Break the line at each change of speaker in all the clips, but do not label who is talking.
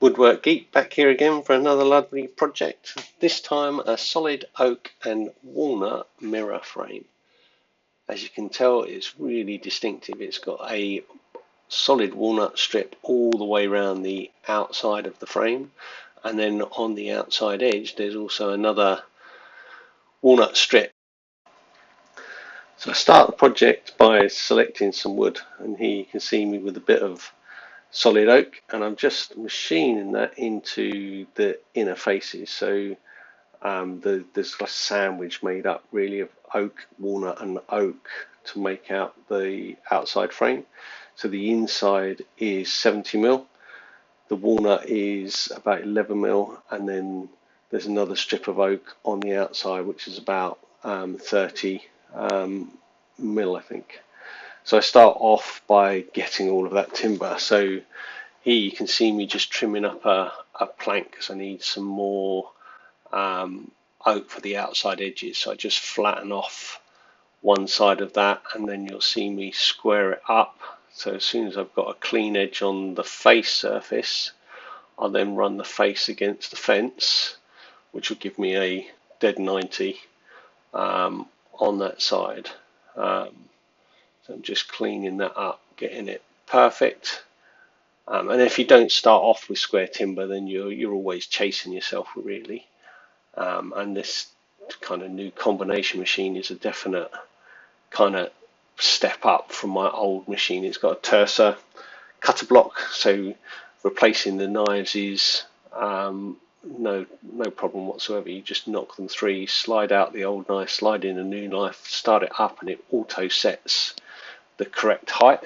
Woodwork Geek back here again for another lovely project. This time a solid oak and walnut mirror frame. As you can tell, it's really distinctive. It's got a solid walnut strip all the way around the outside of the frame, and then on the outside edge there's also another walnut strip. So I start the project by selecting some wood, and here you can see me with a bit of solid oak, and I'm just machining that into the inner faces. So there's a sandwich made up really of oak, walnut and oak to make out the outside frame. So the inside is 70mm, the walnut is about 11mm, and then there's another strip of oak on the outside which is about 30mm, I think. So I start off by getting all of that timber. So here you can see me just trimming up a plank because I need some more oak for the outside edges. So I just flatten off one side of that, and then you'll see me square it up. So as soon as I've got a clean edge on the face surface, I'll then run the face against the fence, which will give me a dead 90 on that side. So I'm just cleaning that up, getting it perfect. And if you don't start off with square timber, then you're always chasing yourself really. And this kind of new combination machine is a definite kind of step up from my old machine. It's got a terser cutter block, so replacing the knives is no problem whatsoever. You just knock them through, slide out the old knife, slide in a new knife, start it up, and it auto sets the correct height,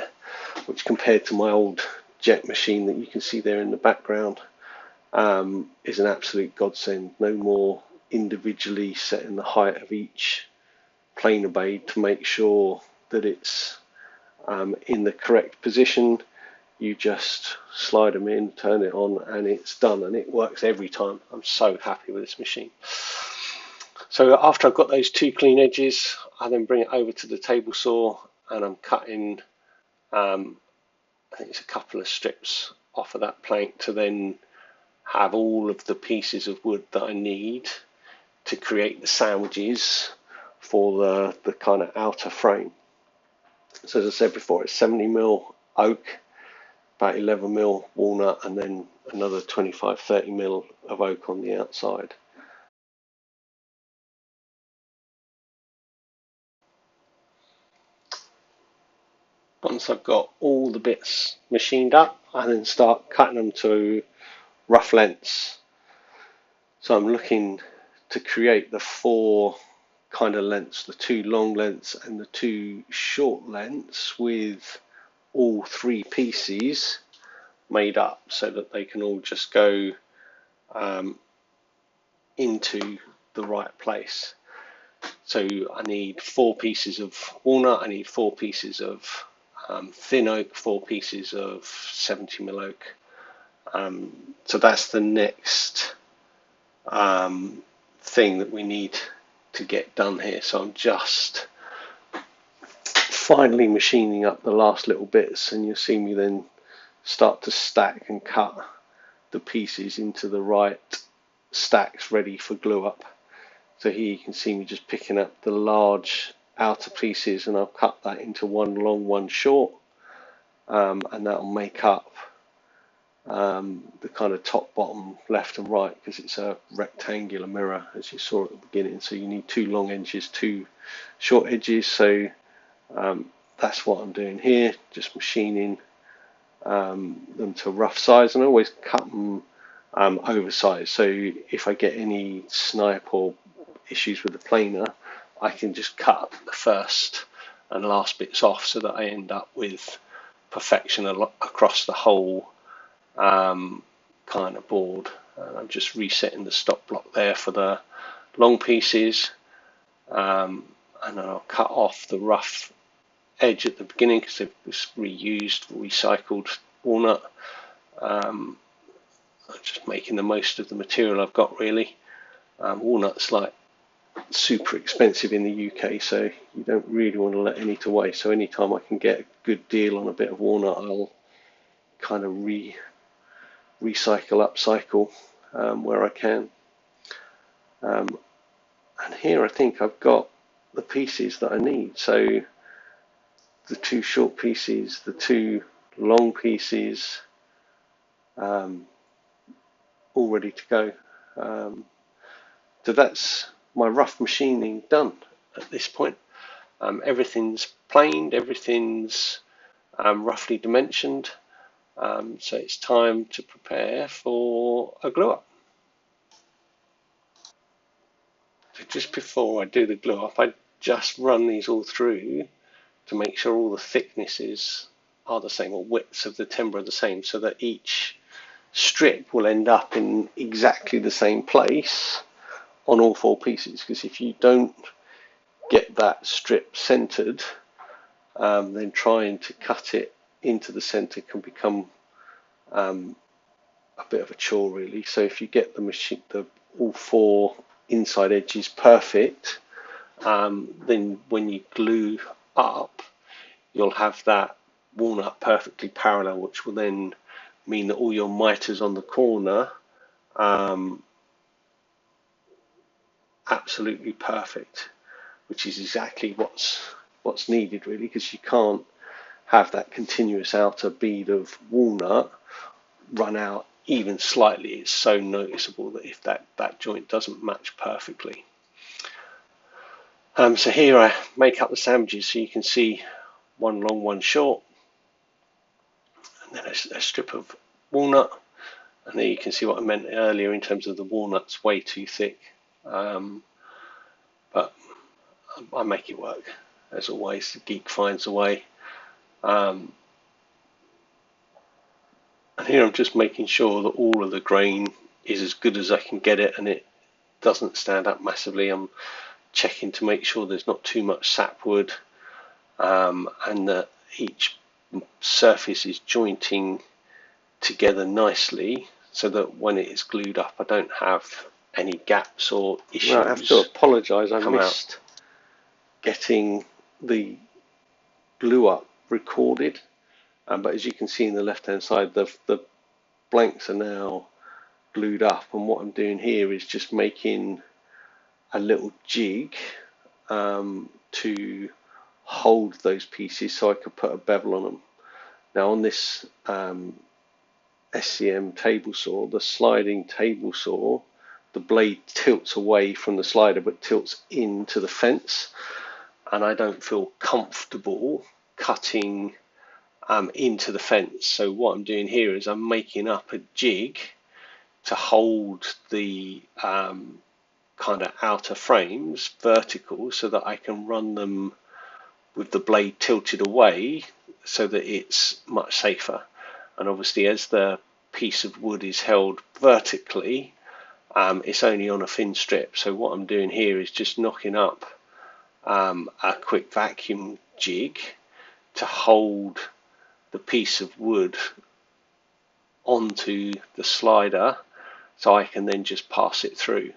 which compared to my old jet machine that you can see there in the background is an absolute godsend. No more individually setting the height of each planer blade to make sure that it's in the correct position. You just slide them in, turn it on, and it's done, and it works every time. I'm so happy with this machine. So after I've got those two clean edges, I then bring it over to the table saw, and I'm cutting I think it's a couple of strips off of that plank to then have all of the pieces of wood that I need to create the sandwiches for the kind of outer frame. So as I said before, it's 70mm oak, about 11mm walnut, and then another 25-30mm of oak on the outside. Once I've got all the bits machined up, I then start cutting them to rough lengths. So I'm looking to create the four kind of lengths, the two long lengths and the two short lengths, with all three pieces made up so that they can all just go into the right place. So I need 4 pieces of walnut, I need 4 pieces of thin oak, 4 pieces of 70mm oak. So that's the next thing that we need to get done here. So I'm just finally machining up the last little bits, and you'll see me then start to stack and cut the pieces into the right stacks ready for glue up. So here you can see me just picking up the large outer pieces, and I'll cut that into one long, one short, and that'll make up the kind of top, bottom, left and right, because it's a rectangular mirror as you saw at the beginning. So you need 2 long edges, 2 short edges. So that's what I'm doing here, just machining them to rough size, and I always cut them oversized. So if I get any snipe or issues with the planer, I can just cut the first and last bits off so that I end up with perfection across the whole kind of board. I'm just resetting the stop block there for the long pieces, and then I'll cut off the rough edge at the beginning because it's reused, recycled walnut. I'm just making the most of the material I've got really. Walnut's like super expensive in the UK, so you don't really want to let any to waste. So anytime I can get a good deal on a bit of walnut, I'll kind of recycle, upcycle where I can. And here I think I've got the pieces that I need. So the 2 short pieces, the 2 long pieces, all ready to go. So that's my rough machining done at this point. Everything's planed, everything's roughly dimensioned, so it's time to prepare for a glue up. So just before I do the glue up, I just run these all through to make sure all the thicknesses are the same, or widths of the timber are the same, so that each strip will end up in exactly the same place on all 4 pieces. Because if you don't get that strip centered, then trying to cut it into the center can become a bit of a chore, really. So if you get all 4 inside edges perfect, then when you glue up, you'll have that walnut perfectly parallel, which will then mean that all your miters on the corner absolutely perfect, which is exactly what's needed, really, because you can't have that continuous outer bead of walnut run out even slightly. It's so noticeable that if that joint doesn't match perfectly. So here I make up the sandwiches, so you can see 1 long, 1 short, and then a strip of walnut. And there you can see what I meant earlier in terms of the walnut's way too thick, but I make it work. As always, the geek finds a way. And here I'm just making sure that all of the grain is as good as I can get it, and it doesn't stand up massively. I'm checking to make sure there's not too much sapwood, and that each surface is jointing together nicely, so that when it is glued up I don't have any gaps or issues. Well, I have to apologise, I missed getting the glue up recorded, but as you can see in the left hand side, the blanks are now glued up, and what I'm doing here is just making a little jig to hold those pieces so I could put a bevel on them. Now on this SCM table saw, the sliding table saw, the blade tilts away from the slider but tilts into the fence, and I don't feel comfortable cutting into the fence. So what I'm doing here is I'm making up a jig to hold the kind of outer frames vertical, so that I can run them with the blade tilted away, so that it's much safer. And obviously, as the piece of wood is held vertically, it's only on a thin strip. So what I'm doing here is just knocking up a quick vacuum jig to hold the piece of wood onto the slider, so I can then just pass it through.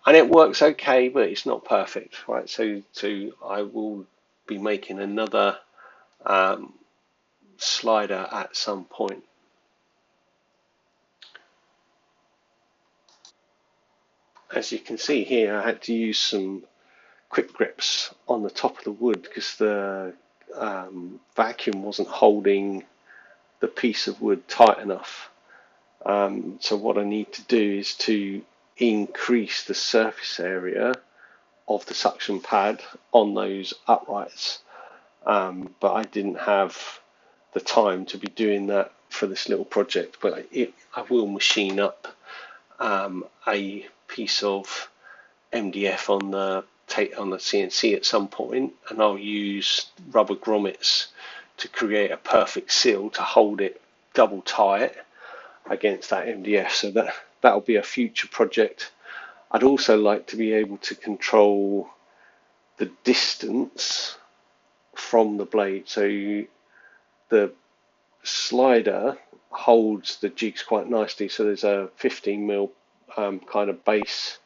And it works okay, but it's not perfect, right? So I will be making another slider at some point. As you can see here, I had to use some quick grips on the top of the wood because the vacuum wasn't holding the piece of wood tight enough. So what I need to do is to increase the surface area of the suction pad on those uprights, but I didn't have the time to be doing that for this little project. But I will machine up a piece of MDF on the CNC at some point, and I'll use rubber grommets to create a perfect seal to hold it double tight against that MDF. So that'll be a future project. I'd also like to be able to control the distance from the blade. So the slider holds the jigs quite nicely. So there's a 15mm kind of base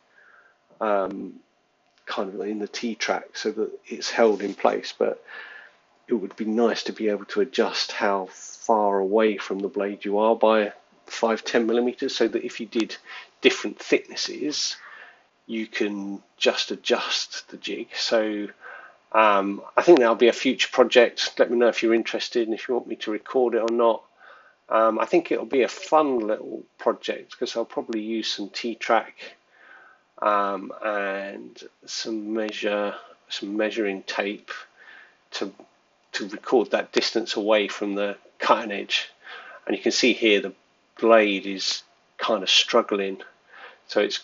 kind of in the T-track, so that it's held in place. But it would be nice to be able to adjust how far away from the blade you are by 5-10 millimeters, so that if you did different thicknesses, you can just adjust the jig. So I think that'll be a future project. Let me know if you're interested and if you want me to record it or not. I think it'll be a fun little project because I'll probably use some T-track and some measuring tape to record that distance away from the cutting edge. And you can see here the blade is kind of struggling, so it's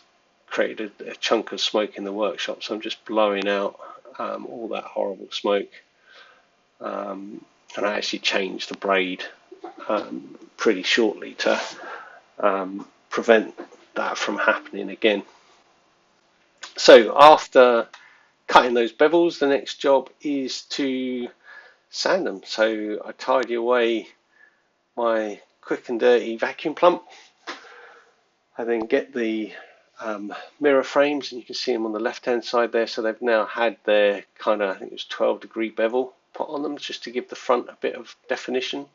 created a chunk of smoke in the workshop. So I'm just blowing out all that horrible smoke, and I actually changed the braid pretty shortly to prevent that from happening again. So after cutting those bevels, the next job is to sand them. So I tidy away my quick and dirty vacuum plump. I then get the mirror frames, and you can see them on the left hand side there. So they've now had their kind of, I think it was 12-degree bevel put on them just to give the front a bit of definition.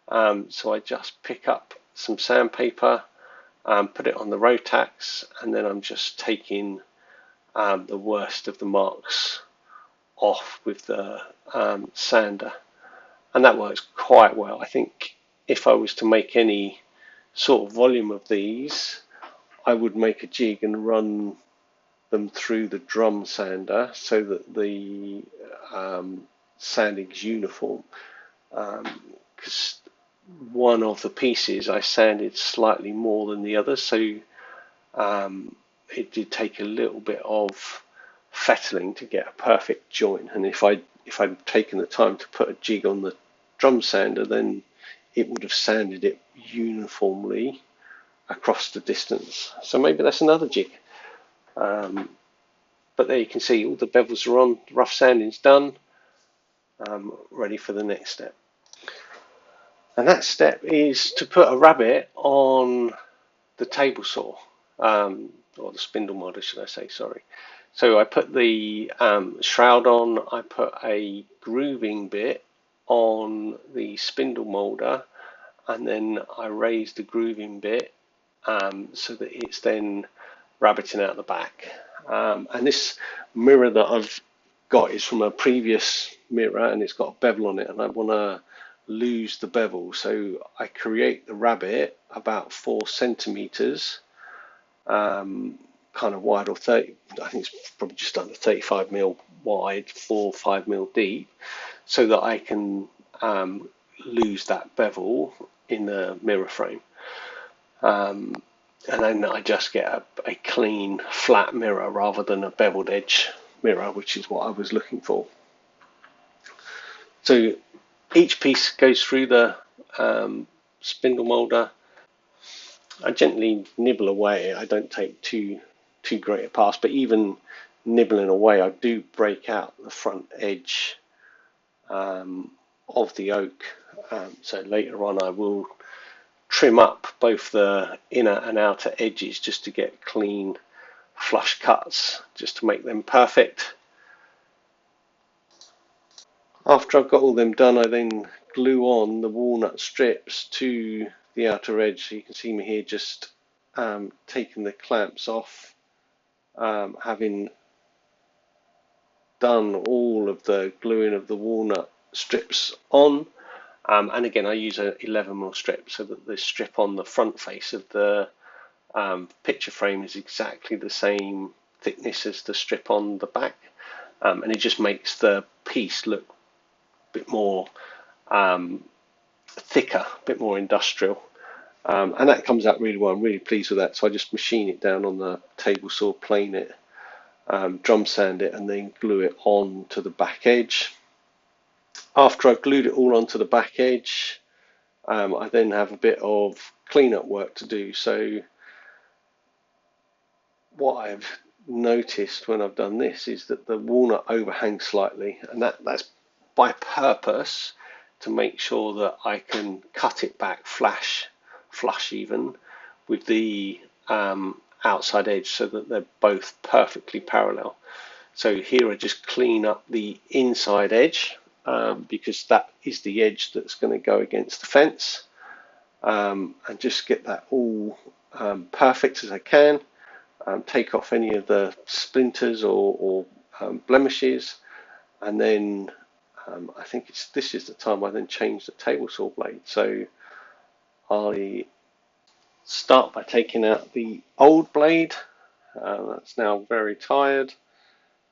So I just pick up some sandpaper, put it on the Rotax, and then I'm just taking the worst of the marks off with the sander, and that works quite well. I think if I was to make any sort of volume of these, I would make a jig and run them through the drum sander so that the sanding is uniform, because one of the pieces I sanded slightly more than the other, so it did take a little bit of fettling to get a perfect joint. And if I'd taken the time to put a jig on the drum sander, then it would have sanded it uniformly across the distance. So maybe that's another jig. But there you can see all the bevels are on, rough sanding's done, ready for the next step. And that step is to put a rabbet on the table saw, or the spindle molder, should I say, sorry. So I put the shroud on, I put a grooving bit on the spindle molder, and then I raise the grooving bit so that it's then rabbiting out the back. And this mirror that I've got is from a previous mirror, and it's got a bevel on it, and I want to lose the bevel, so I create the rabbet about 4 centimeters, kind of wide, or 30, I think it's probably just under 35 mil wide, 4-5 mil deep, so that I can lose that bevel in the mirror frame. And then I just get a clean flat mirror rather than a beveled edge mirror, which is what I was looking for. So each piece goes through the spindle molder. I gently nibble away. I don't take too great a pass, but even nibbling away, I do break out the front edge of the oak. So later on I will trim up both the inner and outer edges just to get clean flush cuts, just to make them perfect. After I've got all them done, I then glue on the walnut strips to the outer edge. So you can see me here just taking the clamps off, having done all of the gluing of the walnut strips on. And again, I use a 11mm strip so that the strip on the front face of the picture frame is exactly the same thickness as the strip on the back, and it just makes the piece look a bit more thicker, a bit more industrial, and that comes out really well. I'm really pleased with that. So I just machine it down on the table saw, plane it, drum sand it, and then glue it on to the back edge. After I've glued it all onto the back edge, I then have a bit of cleanup work to do. So what I've noticed when I've done this is that the walnut overhangs slightly, and that's by purpose, to make sure that I can cut it back flush even with the outside edge, so that they're both perfectly parallel. So here I just clean up the inside edge, because that is the edge that's going to go against the fence, and just get that all perfect as I can. Take off any of the splinters or blemishes, and then I think this is the time I then change the table saw blade. So I start by taking out the old blade, that's now very tired,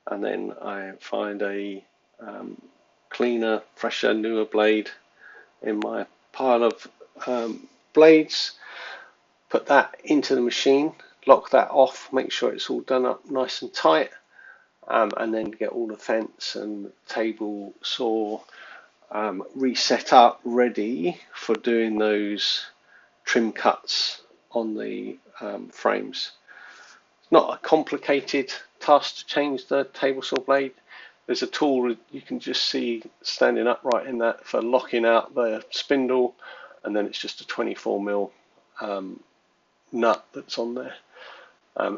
and then I find a cleaner, fresher, newer blade in my pile of blades, put that into the machine, lock that off, make sure it's all done up nice and tight, and then get all the fence and table saw reset up, ready for doing those trim cuts on the frames. It's not a complicated task to change the table saw blade. There's a tool you can just see standing upright in that for locking out the spindle, and then it's just a 24mm nut that's on there.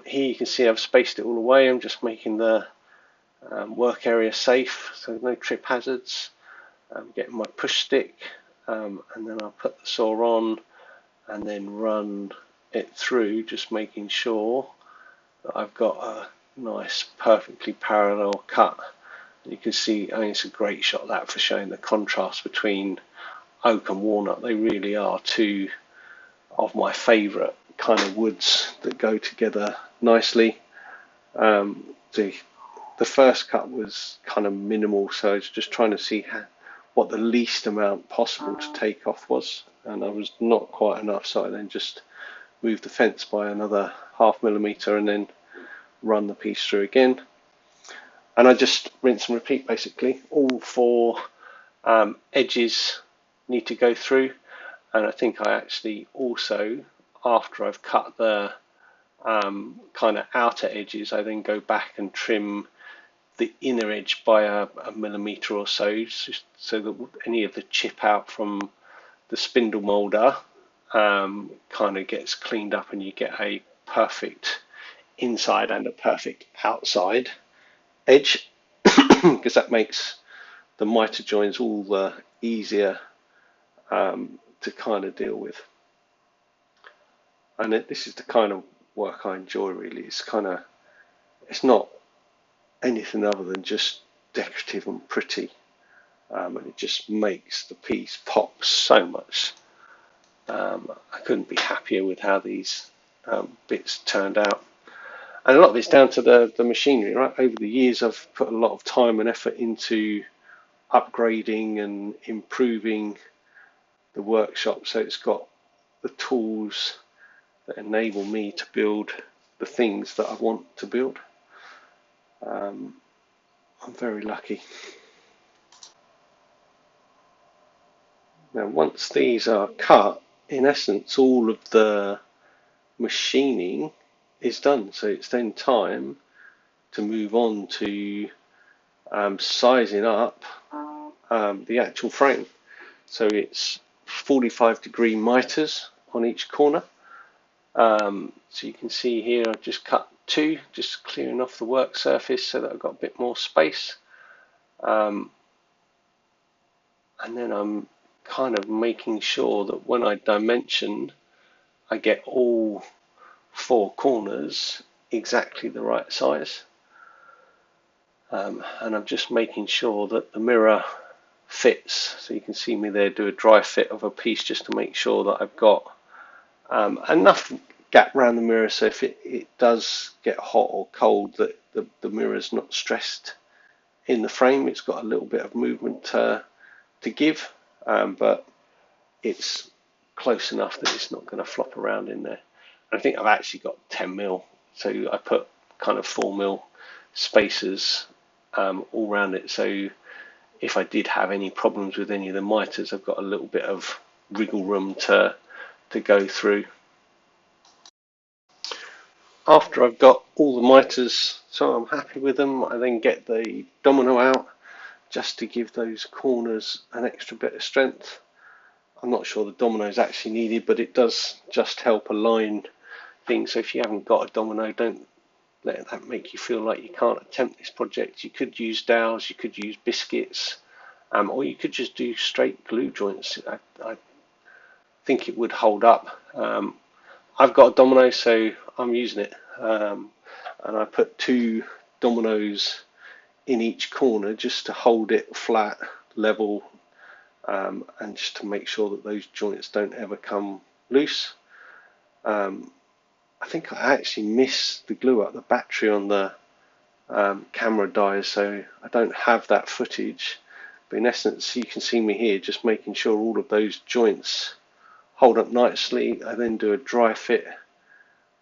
Here you can see I've spaced it all away. I'm just making the work area safe, so no trip hazards. Getting my push stick, and then I'll put the saw on and then run it through, just making sure that I've got a nice perfectly parallel cut. You can see, I mean, it's a great shot that for showing the contrast between oak and walnut. They really are two of my favourite kind of woods that go together nicely. The first cut was kind of minimal, so I was just trying to see what the least amount possible to take off was, and I was not quite enough, so I then just moved the fence by another ½ mm and then run the piece through again. And I just rinse and repeat basically. All four edges need to go through, and I think I actually also, after I've cut the kind of outer edges, I then go back and trim the inner edge by a millimetre or so, so that any of the chip out from the spindle moulder kind of gets cleaned up, and you get a perfect inside and a perfect outside edge, because that makes the miter joins all the easier to kind of deal with. And this is the kind of work I enjoy, really. It's not anything other than just decorative and pretty, and it just makes the piece pop so much. I couldn't be happier with how these bits turned out, and a lot of it's down to the machinery. Right, over the years I've put a lot of time and effort into upgrading and improving the workshop, so it's got the tools that enable me to build the things that I want to build. I'm very lucky. Now, once these are cut, in essence, all of the machining is done. So it's then time to move on to sizing up the actual frame. So it's 45-degree miters on each corner. So you can see here I've just cut two, just clearing off the work surface so that I've got a bit more space. And then I'm kind of making sure that when I dimension, I get all four corners exactly the right size. And I'm just making sure that the mirror fits. So you can see me there do a dry fit of a piece just to make sure that I've got enough gap around the mirror, so if it does get hot or cold, that the mirror's not stressed in the frame. It's got a little bit of movement to give, but it's close enough that it's not going to flop around in there. I think I've actually got 10mm, so I put kind of 4mm spacers all around it, so if I did have any problems with any of the miters, I've got a little bit of wriggle room to go through. After I've got all the miters, so I'm happy with them, I then get the domino out just to give those corners an extra bit of strength. I'm not sure the domino is actually needed, but it does just help align things. So if you haven't got a domino, don't let that make you feel like you can't attempt this project. You could use dowels, you could use biscuits, or you could just do straight glue joints. think it would hold up. I've got a domino, so I'm using it, and I put 2 dominoes in each corner just to hold it flat, level, and just to make sure that those joints don't ever come loose. I think I actually missed the glue up. The battery on the camera dies, so I don't have that footage. But in essence, you can see me here just making sure all of those joints hold up nicely. I then do a dry fit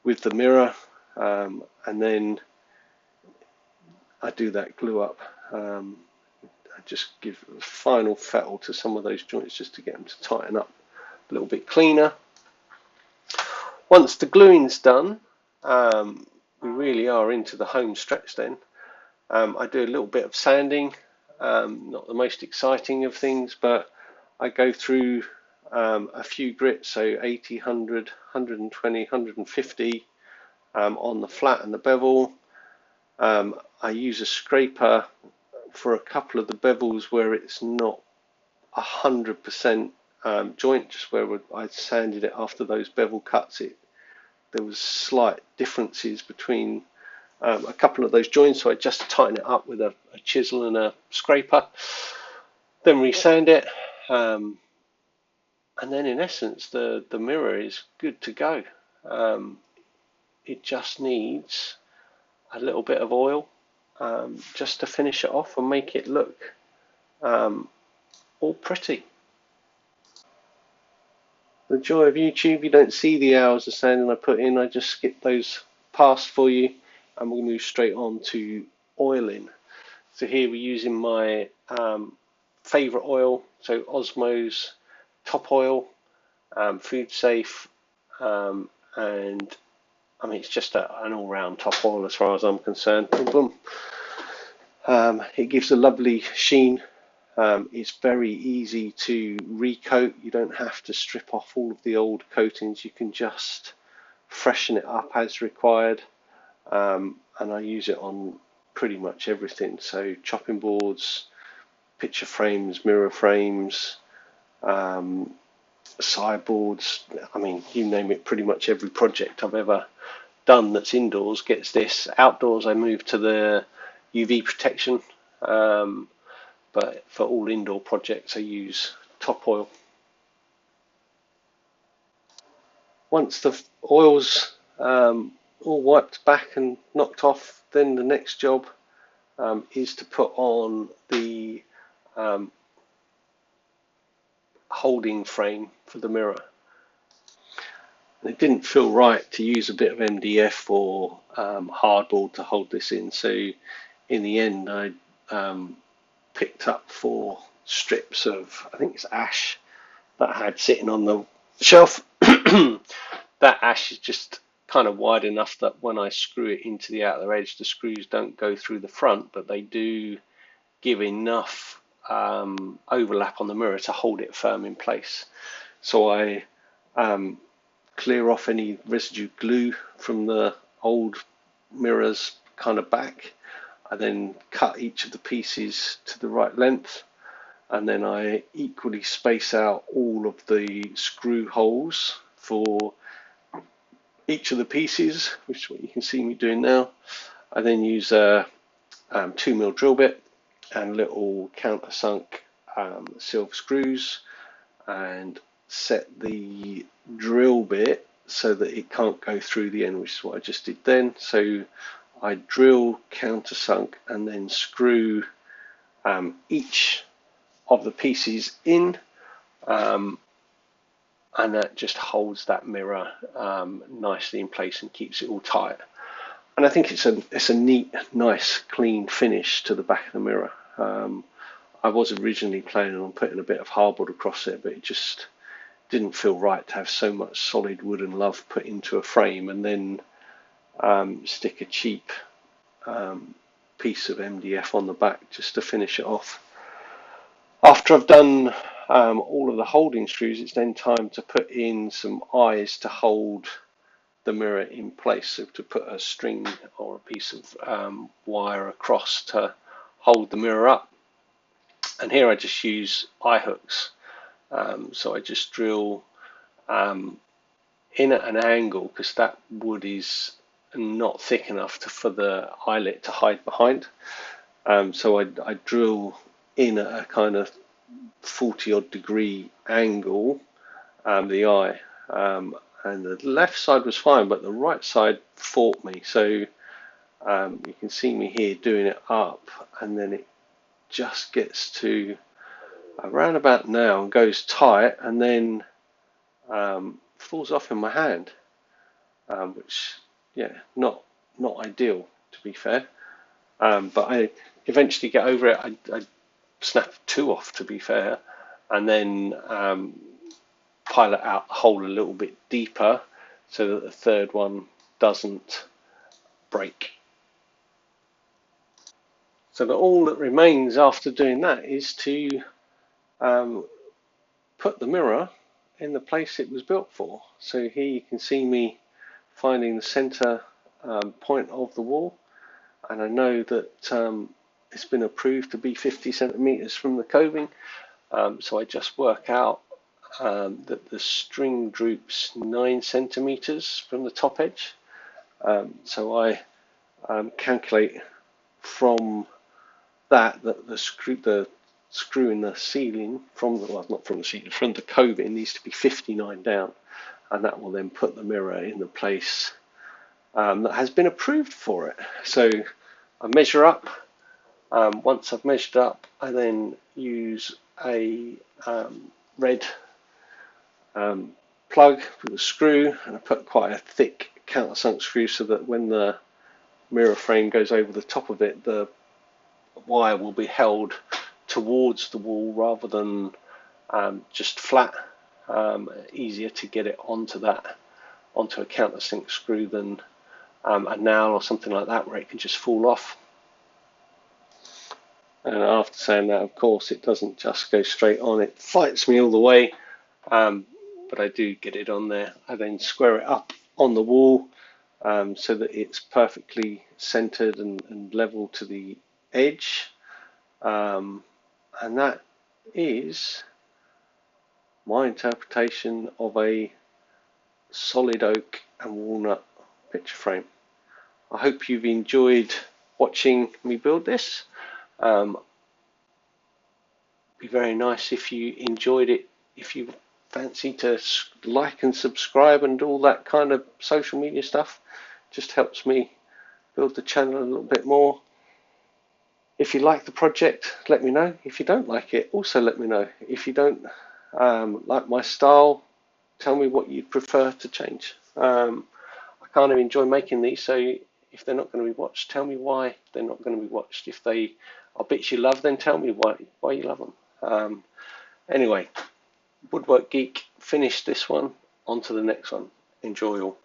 with the mirror, and then I do that glue up. I just give a final fettle to some of those joints just to get them to tighten up a little bit cleaner. Once the gluing's done, we really are into the home stretch then. I do a little bit of sanding, not the most exciting of things, but I go through a few grits, so 80, 100, 120, 150 on the flat and the bevel. I use a scraper for a couple of the bevels where it's not 100% joint, just where I sanded it after those bevel cuts. There was slight differences between a couple of those joints, so I just tighten it up with a chisel and a scraper, then resand it, and then in essence the mirror is good to go. It just needs a little bit of oil just to finish it off and make it look all pretty. The joy of YouTube, you don't see the hours of sanding I put in. I just skip those past for you, and we'll move straight on to oiling. So here we're using my favourite oil, so Osmo's top oil, food safe, and I mean it's just an all-round top oil as far as I'm concerned. Boom, boom. It gives a lovely sheen. It's very easy to recoat. You don't have to strip off all of the old coatings. You can just freshen it up as required, and I use it on pretty much everything. So chopping boards, picture frames, mirror frames, sideboards. I mean, you name it, pretty much every project I've ever done that's indoors gets this. Outdoors I move to the UV protection, but for all indoor projects I use top oil. Once the oil's all wiped back and knocked off, then the next job is to put on the holding frame for the mirror. And it didn't feel right to use a bit of MDF or hardboard to hold this in, so in the end I picked up 4 strips of, I think it's ash, that I had sitting on the shelf. That ash is just kind of wide enough that when I screw it into the outer edge, the screws don't go through the front, but they do give enough overlap on the mirror to hold it firm in place. So I clear off any residue glue from the old mirrors kind of back. I then cut each of the pieces to the right length, and then I equally space out all of the screw holes for each of the pieces, which is what you can see me doing now. I then use a 2mm drill bit and little countersunk silver screws, and set the drill bit so that it can't go through the end, which is what I just did then. So I drill, countersunk, and then screw each of the pieces in, and that just holds that mirror nicely in place and keeps it all tight. And I think it's a neat, nice, clean finish to the back of the mirror. I was originally planning on putting a bit of hardboard across it, but it just didn't feel right to have so much solid wood and love put into a frame and then stick a cheap piece of MDF on the back just to finish it off. After I've done all of the holding screws, it's then time to put in some eyes to hold the mirror in place, so to put a string or a piece of wire across to hold the mirror up. And here I just use eye hooks, so I just drill in at an angle, because that wood is not thick enough for the eyelet to hide behind. So I drill in at a kind of 40 odd degree angle, the eye, and the left side was fine, but the right side fought me. So you can see me here doing it up, and then it just gets to around about now and goes tight, and then falls off in my hand, which, yeah, not ideal, to be fair. But I eventually get over it. I snap two off, to be fair, and then pilot out the hole a little bit deeper so that the third one doesn't break. So that all that remains after doing that is to put the mirror in the place it was built for. So here you can see me finding the center point of the wall, and I know that it's been approved to be 50 centimeters from the coving. So I just work out that the string droops 9 centimeters from the top edge. So I calculate from that the screw in the ceiling from the, well, not from the ceiling, from the coving needs to be 59 down, and that will then put the mirror in the place that has been approved for it. So I measure up. Once I've measured up, I then use a red plug with a screw, and I put quite a thick countersunk screw so that when the mirror frame goes over the top of it, the wire will be held towards the wall rather than just flat. Easier to get it onto a countersunk screw than a nail or something like that, where it can just fall off. And after saying that, of course, it doesn't just go straight on, it fights me all the way, but I do get it on there. I then square it up on the wall so that it's perfectly centered and level to the edge, and that is my interpretation of a solid oak and walnut picture frame. I hope you've enjoyed watching me build this. Be very nice if you enjoyed it. If you fancy to like and subscribe and all that kind of social media stuff, just helps me build the channel a little bit more. If you like the project, let me know. If you don't like it, also let me know. If you don't like my style, tell me what you'd prefer to change. I kind of enjoy making these, so if they're not going to be watched, tell me why they're not going to be watched. If they are bits you love, then tell me why you love them. Anyway, Woodwork Geek finished this one. On to the next one. Enjoy all.